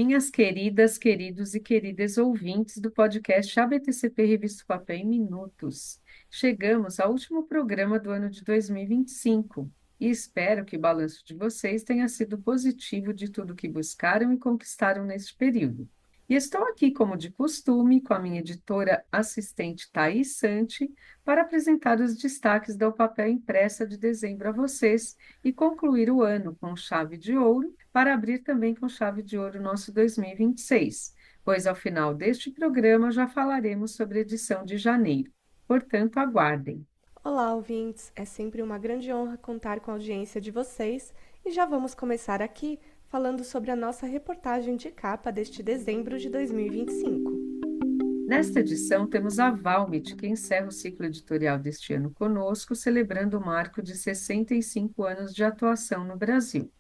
Minhas queridas, queridos e queridas ouvintes do podcast ABTCP Revista Papel em Minutos. Chegamos ao último programa do ano de 2025 e espero que o balanço de vocês tenha sido positivo de tudo que buscaram e conquistaram neste período. E estou aqui, como de costume, com a minha editora assistente Thaís Santi, para apresentar os destaques do papel impressa de dezembro a vocês e concluir o ano com chave de ouro, para abrir também com chave de ouro o nosso 2026, pois ao final deste programa já falaremos sobre a edição de janeiro. Portanto, aguardem. Olá, ouvintes! É sempre uma grande honra contar com a audiência de vocês e já vamos começar aqui falando sobre a nossa reportagem de capa deste dezembro de 2025. Nesta edição, temos a Valmit, que encerra o ciclo editorial deste ano conosco, celebrando o marco de 65 anos de atuação no Brasil.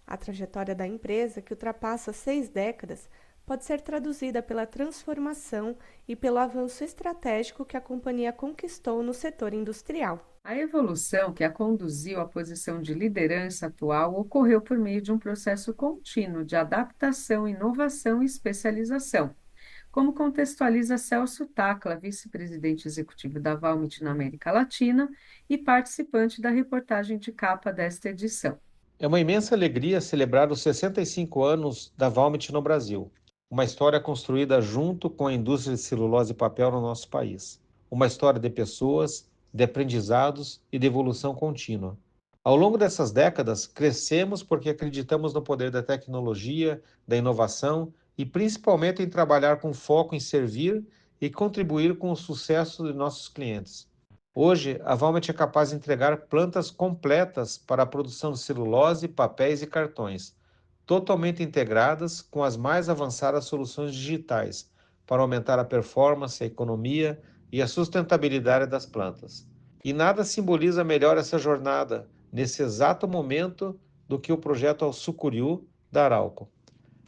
A trajetória da empresa, que ultrapassa 6 décadas, pode ser traduzida pela transformação e pelo avanço estratégico que a companhia conquistou no setor industrial. A evolução que a conduziu à posição de liderança atual ocorreu por meio de um processo contínuo de adaptação, inovação e especialização, como contextualiza Celso Tacla, vice-presidente executivo da Valmit na América Latina e participante da reportagem de capa desta edição. É uma imensa alegria celebrar os 65 anos da Valmet no Brasil, uma história construída junto com a indústria de celulose e papel no nosso país. Uma história de pessoas, de aprendizados e de evolução contínua. Ao longo dessas décadas, crescemos porque acreditamos no poder da tecnologia, da inovação e principalmente em trabalhar com foco em servir e contribuir com o sucesso de nossos clientes. Hoje, a Valmet é capaz de entregar plantas completas para a produção de celulose, papéis e cartões, totalmente integradas com as mais avançadas soluções digitais, para aumentar a performance, a economia e a sustentabilidade das plantas. E nada simboliza melhor essa jornada, nesse exato momento, do que o projeto Sucuriú da Arauco.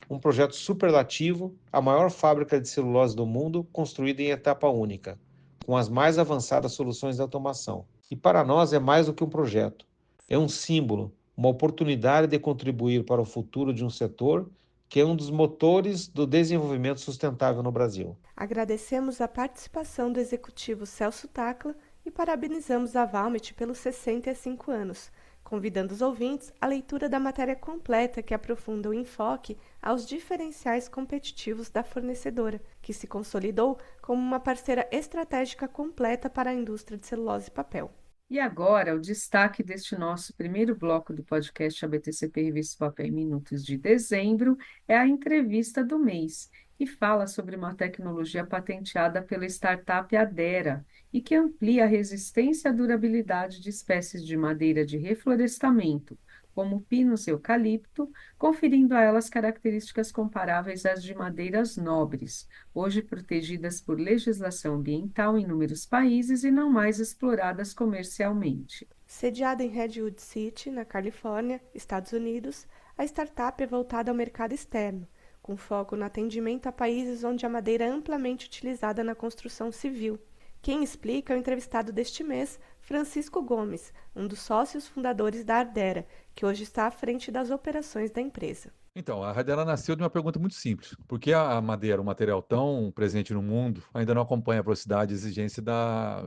Um projeto superlativo, a maior fábrica de celulose do mundo, construída em etapa única, com as mais avançadas soluções de automação. E para nós é mais do que um projeto. É um símbolo, uma oportunidade de contribuir para o futuro de um setor que é um dos motores do desenvolvimento sustentável no Brasil. Agradecemos a participação do executivo Celso Tacla e parabenizamos a Valmet pelos 65 anos, convidando os ouvintes à leitura da matéria completa que aprofunda o enfoque aos diferenciais competitivos da fornecedora, que se consolidou como uma parceira estratégica completa para a indústria de celulose e papel. E agora, o destaque deste nosso primeiro bloco do podcast ABTCP Revista Papel em Minutos de dezembro é a entrevista do mês, que fala sobre uma tecnologia patenteada pela startup Adera e que amplia a resistência e a durabilidade de espécies de madeira de reflorestamento, como pinos e eucalipto, conferindo a elas características comparáveis às de madeiras nobres, hoje protegidas por legislação ambiental em inúmeros países e não mais exploradas comercialmente. Sediada em Redwood City, na Califórnia, Estados Unidos, a startup é voltada ao mercado externo, com foco no atendimento a países onde a madeira é amplamente utilizada na construção civil. Quem explica é o entrevistado deste mês, Francisco Gomes, um dos sócios fundadores da Ardera, que hoje está à frente das operações da empresa. Então, a Radela nasceu de uma pergunta muito simples. Por que a madeira, um material tão presente no mundo, ainda não acompanha a velocidade e exigência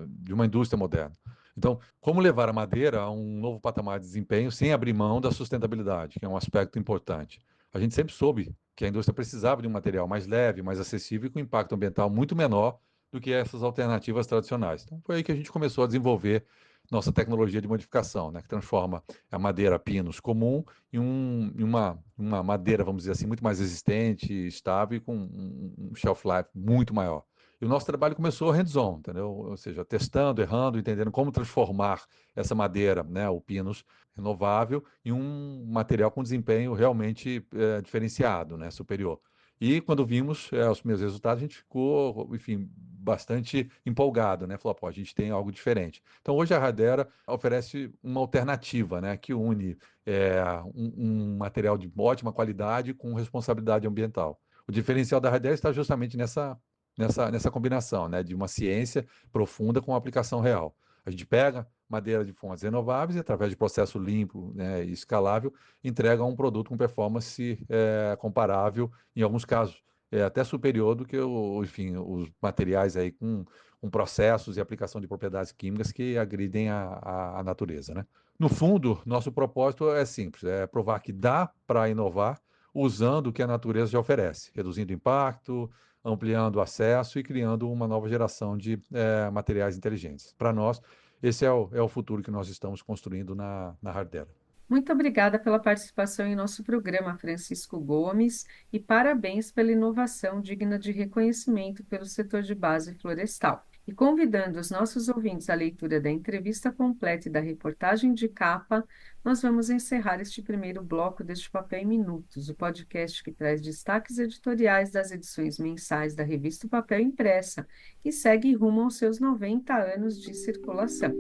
de uma indústria moderna? Então, como levar a madeira a um novo patamar de desempenho sem abrir mão da sustentabilidade, que é um aspecto importante? A gente sempre soube que a indústria precisava de um material mais leve, mais acessível e com impacto ambiental muito menor do que essas alternativas tradicionais. Então, foi aí que a gente começou a desenvolver nossa tecnologia de modificação, né, que transforma a madeira pinus comum em uma madeira, vamos dizer assim, muito mais resistente, estável e com um shelf life muito maior. E o nosso trabalho começou hands-on, entendeu? Ou seja, testando, errando, entendendo como transformar essa madeira, né, o pinus renovável, em um material com desempenho realmente diferenciado, né, superior. E quando vimos os primeiros resultados, a gente ficou, enfim, bastante empolgado, né? Falou, pô, a gente tem algo diferente. Então, hoje a Radera oferece uma alternativa, né? Que une um material de ótima qualidade com responsabilidade ambiental. O diferencial da Radera está justamente nessa combinação, né? De uma ciência profunda com uma aplicação real. A gente pega madeira de fontes renováveis e, através de processo limpo, né, e escalável, entrega um produto com performance comparável, em alguns casos, até superior do que enfim, os materiais aí com processos e aplicação de propriedades químicas que agridem a natureza, né? No fundo, nosso propósito é simples, é provar que dá para inovar usando o que a natureza já oferece, reduzindo impacto, ampliando o acesso e criando uma nova geração de materiais inteligentes. Para nós, esse é o futuro que nós estamos construindo na Hardera. Muito obrigada pela participação em nosso programa, Francisco Gomes, e parabéns pela inovação digna de reconhecimento pelo setor de base florestal. E convidando os nossos ouvintes à leitura da entrevista completa e da reportagem de capa, nós vamos encerrar este primeiro bloco deste Papel em Minutos, o podcast que traz destaques editoriais das edições mensais da revista Papel Impressa e segue rumo aos seus 90 anos de circulação.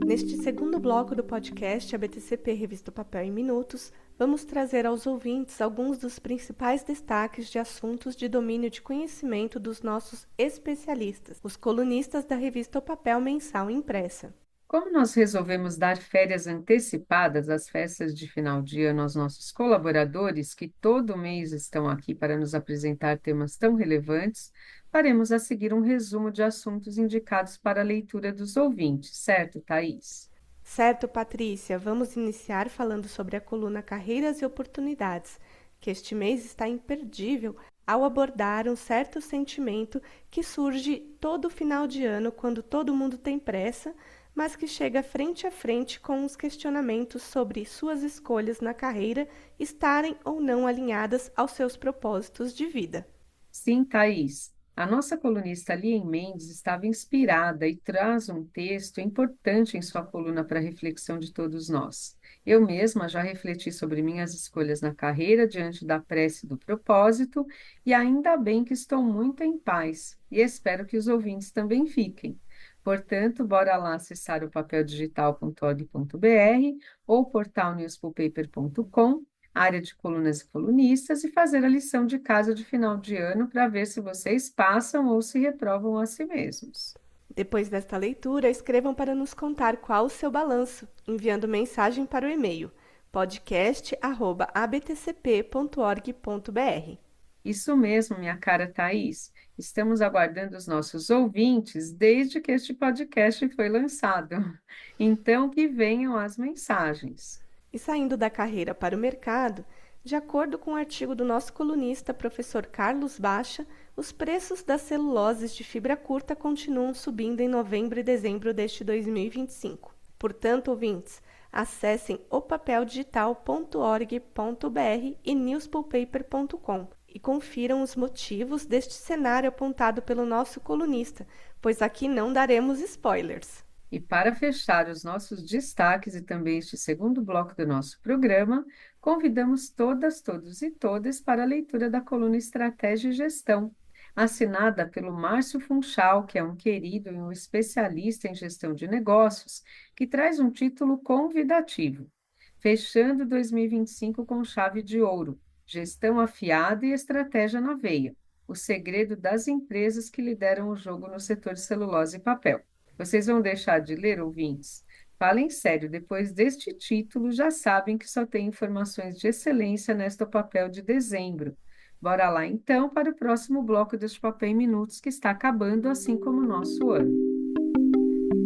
Neste segundo bloco do podcast ABTCP Revista Papel em Minutos, vamos trazer aos ouvintes alguns dos principais destaques de assuntos de domínio de conhecimento dos nossos especialistas, os colunistas da revista O Papel Mensal Impressa. Como nós resolvemos dar férias antecipadas às festas de final de ano aos nossos colaboradores, que todo mês estão aqui para nos apresentar temas tão relevantes, faremos a seguir um resumo de assuntos indicados para a leitura dos ouvintes, certo, Thaís? Certo, Patrícia, vamos iniciar falando sobre a coluna Carreiras e Oportunidades, que este mês está imperdível ao abordar um certo sentimento que surge todo final de ano quando todo mundo tem pressa, mas que chega frente a frente com os questionamentos sobre suas escolhas na carreira estarem ou não alinhadas aos seus propósitos de vida. Sim, Thaís. A nossa colunista Lien Mendes estava inspirada e traz um texto importante em sua coluna para a reflexão de todos nós. Eu mesma já refleti sobre minhas escolhas na carreira diante da prece do propósito e ainda bem que estou muito em paz e espero que os ouvintes também fiquem. Portanto, bora lá acessar o papeldigital.org.br ou portalnewspaper.com, área de colunas e colunistas, e fazer a lição de casa de final de ano para ver se vocês passam ou se reprovam a si mesmos. Depois desta leitura, escrevam para nos contar qual o seu balanço, enviando mensagem para o e-mail podcast@abtcp.org.br. Isso mesmo, minha cara Thaís. Estamos aguardando os nossos ouvintes desde que este podcast foi lançado. Então, que venham as mensagens. E saindo da carreira para o mercado, de acordo com o artigo do nosso colunista, professor Carlos Baixa, os preços das celuloses de fibra curta continuam subindo em novembro e dezembro deste 2025. Portanto, ouvintes, acessem opapeldigital.org.br e newspulpaper.com e confiram os motivos deste cenário apontado pelo nosso colunista, pois aqui não daremos spoilers. E para fechar os nossos destaques e também este segundo bloco do nosso programa, convidamos todas, todos e todas para a leitura da coluna Estratégia e Gestão, assinada pelo Márcio Funchal, que é um querido e um especialista em gestão de negócios, que traz um título convidativo, Fechando 2025 com chave de ouro, Gestão afiada e estratégia na veia, o segredo das empresas que lideram o jogo no setor de celulose e papel. Vocês vão deixar de ler, ouvintes? Falem sério, depois deste título já sabem que só tem informações de excelência nesta Papel de dezembro. Bora lá então para o próximo bloco deste Papel em Minutos, que está acabando, assim como o nosso ano.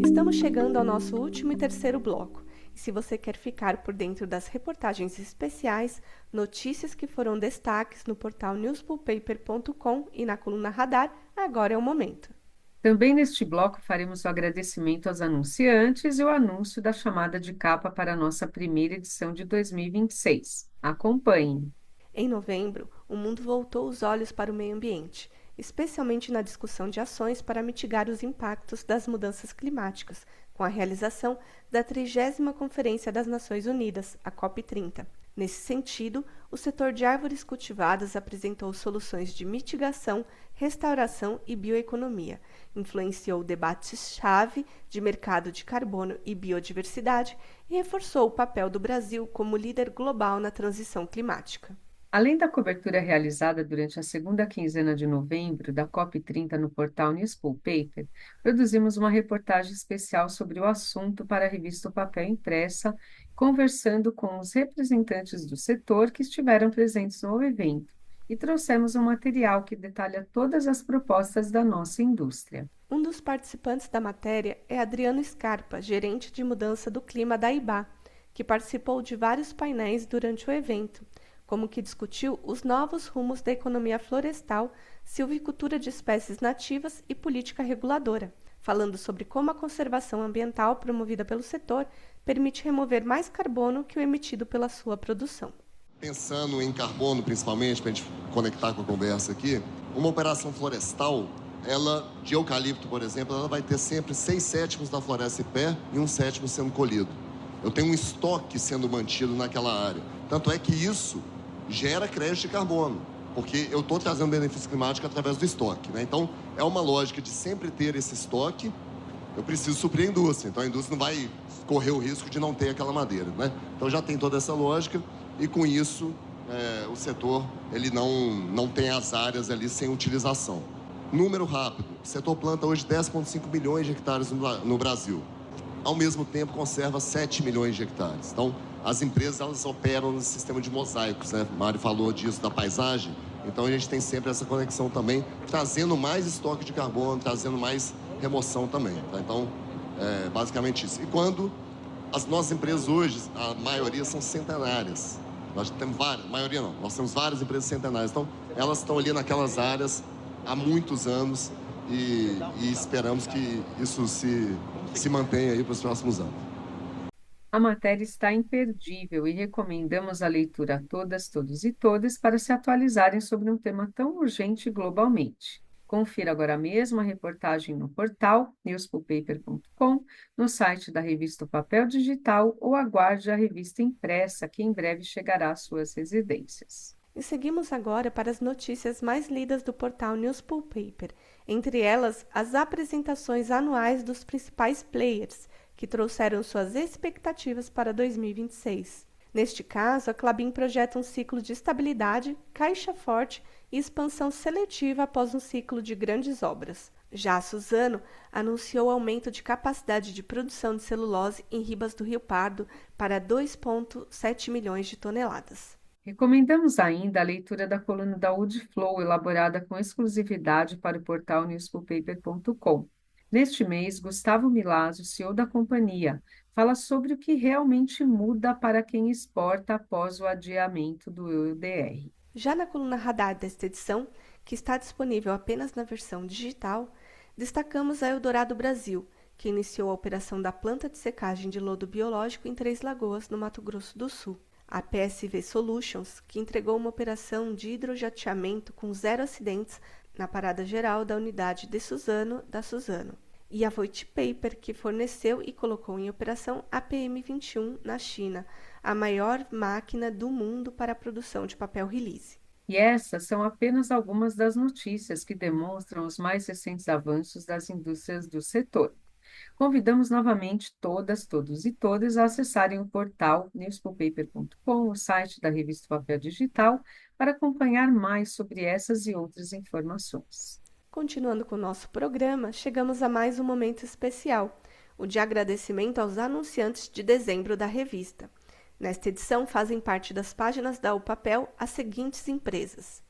Estamos chegando ao nosso último e terceiro bloco. E se você quer ficar por dentro das reportagens especiais, notícias que foram destaques no portal newspulpaper.com e na coluna Radar, agora é o momento. Também neste bloco faremos o agradecimento aos anunciantes e o anúncio da chamada de capa para a nossa primeira edição de 2026. Acompanhem! Em novembro, o mundo voltou os olhos para o meio ambiente, especialmente na discussão de ações para mitigar os impactos das mudanças climáticas, com a realização da 30ª Conferência das Nações Unidas, a COP30. Nesse sentido, o setor de árvores cultivadas apresentou soluções de mitigação, restauração e bioeconomia, influenciou debates-chave de mercado de carbono e biodiversidade e reforçou o papel do Brasil como líder global na transição climática. Além da cobertura realizada durante a segunda quinzena de novembro da COP30 no portal Newspaper, produzimos uma reportagem especial sobre o assunto para a revista O Papel Impressa, conversando com os representantes do setor que estiveram presentes no evento, e trouxemos um material que detalha todas as propostas da nossa indústria. Um dos participantes da matéria é Adriano Scarpa, gerente de mudança do clima da IBA, que participou de vários painéis durante o evento, como que discutiu os novos rumos da economia florestal, silvicultura de espécies nativas e política reguladora, falando sobre como a conservação ambiental promovida pelo setor permite remover mais carbono que o emitido pela sua produção. Pensando em carbono, principalmente, para a gente conectar com a conversa aqui, uma operação florestal, ela, de eucalipto, por exemplo, ela vai ter sempre 6/7 da floresta em pé e 1/7 sendo colhido. Eu tenho um estoque sendo mantido naquela área. Tanto é que isso gera crédito de carbono, porque eu estou trazendo benefício climático através do estoque, né? Então, é uma lógica de sempre ter esse estoque. Eu preciso suprir a indústria, então a indústria não vai correr o risco de não ter aquela madeira, né? Então, já tem toda essa lógica e, com isso, o setor ele não tem as áreas ali sem utilização. Número rápido, o setor planta hoje 10,5 milhões de hectares no Brasil. Ao mesmo tempo, conserva 7 milhões de hectares. Então, as empresas elas operam no sistema de mosaicos, né? O Mário falou disso, da paisagem. Então, a gente tem sempre essa conexão também, trazendo mais estoque de carbono, trazendo mais remoção também. Tá? Então, basicamente isso. E quando as nossas empresas hoje, a maioria são centenárias. Nós temos várias, a maioria não, nós temos várias empresas centenárias. Então, elas estão ali naquelas áreas há muitos anos e esperamos que isso se mantenha aí para os próximos anos. A matéria está imperdível e recomendamos a leitura a todas, todos e todas para se atualizarem sobre um tema tão urgente globalmente. Confira agora mesmo a reportagem no portal newspaper.com, no site da revista O Papel Digital ou aguarde a revista impressa, que em breve chegará às suas residências. E seguimos agora para as notícias mais lidas do portal Newspaper, entre elas as apresentações anuais dos principais players, que trouxeram suas expectativas para 2026. Neste caso, a Klabin projeta um ciclo de estabilidade, caixa forte e expansão seletiva após um ciclo de grandes obras. Já a Suzano anunciou aumento de capacidade de produção de celulose em Ribas do Rio Pardo para 2,7 milhões de toneladas. Recomendamos ainda a leitura da coluna da Woodflow, elaborada com exclusividade para o portal newspaper.com. Neste mês, Gustavo Milazzo, CEO da companhia, fala sobre o que realmente muda para quem exporta após o adiamento do EUDR. Já na coluna Radar desta edição, que está disponível apenas na versão digital, destacamos a Eldorado Brasil, que iniciou a operação da planta de secagem de lodo biológico em Três Lagoas, no Mato Grosso do Sul. A PSV Solutions, que entregou uma operação de hidrojateamento com 0 acidentes na parada geral da unidade de Suzano, da Suzano. E a Voit Paper, que forneceu e colocou em operação a PM21 na China, a maior máquina do mundo para a produção de papel release. E essas são apenas algumas das notícias que demonstram os mais recentes avanços das indústrias do setor. Convidamos novamente todas, todos e todas a acessarem o portal newspaper.com, o site da revista Papel Digital, para acompanhar mais sobre essas e outras informações. Continuando com o nosso programa, chegamos a mais um momento especial, o de agradecimento aos anunciantes de dezembro da revista. Nesta edição fazem parte das páginas da O Papel as seguintes empresas: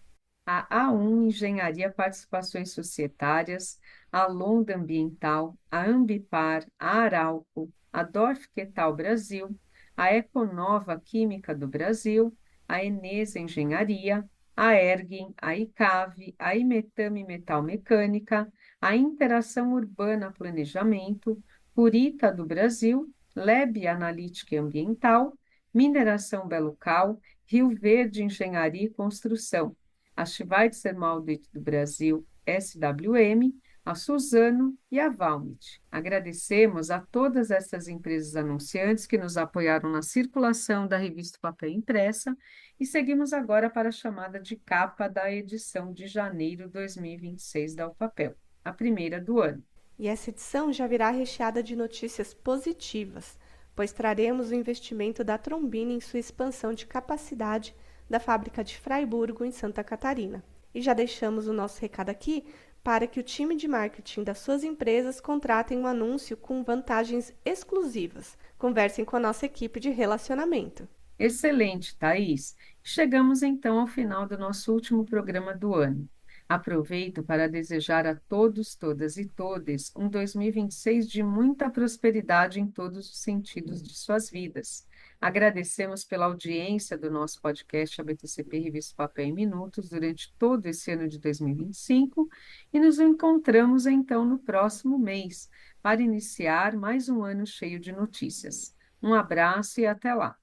A A1 Engenharia Participações Societárias, a Londa Ambiental, a Ambipar, a Arauco, a Dorf Quetal Brasil, a Econova Química do Brasil, a Enesa Engenharia, a Ergin, a ICAV, a Imetame Metal Mecânica, a Interação Urbana Planejamento, Purita do Brasil, Leb Analítica e Ambiental, Mineração Belocal, Rio Verde Engenharia e Construção, a Schweitzer Maldit do Brasil, SWM, a Suzano e a Valmet. Agradecemos a todas essas empresas anunciantes que nos apoiaram na circulação da revista Papel Impressa e seguimos agora para a chamada de capa da edição de janeiro de 2026 da O Papel, a primeira do ano. E essa edição já virá recheada de notícias positivas, pois traremos o investimento da Trombini em sua expansão de capacidade da fábrica de Fraiburgo, em Santa Catarina. E já deixamos o nosso recado aqui para que o time de marketing das suas empresas contratem um anúncio com vantagens exclusivas. Conversem com a nossa equipe de relacionamento. Excelente, Thaís. Chegamos então ao final do nosso último programa do ano. Aproveito para desejar a todos, todas e todes um 2026 de muita prosperidade em todos os sentidos de suas vidas. Agradecemos pela audiência do nosso podcast ABTCP Revista Papel em Minutos durante todo esse ano de 2025 e nos encontramos então no próximo mês para iniciar mais um ano cheio de notícias. Um abraço e até lá!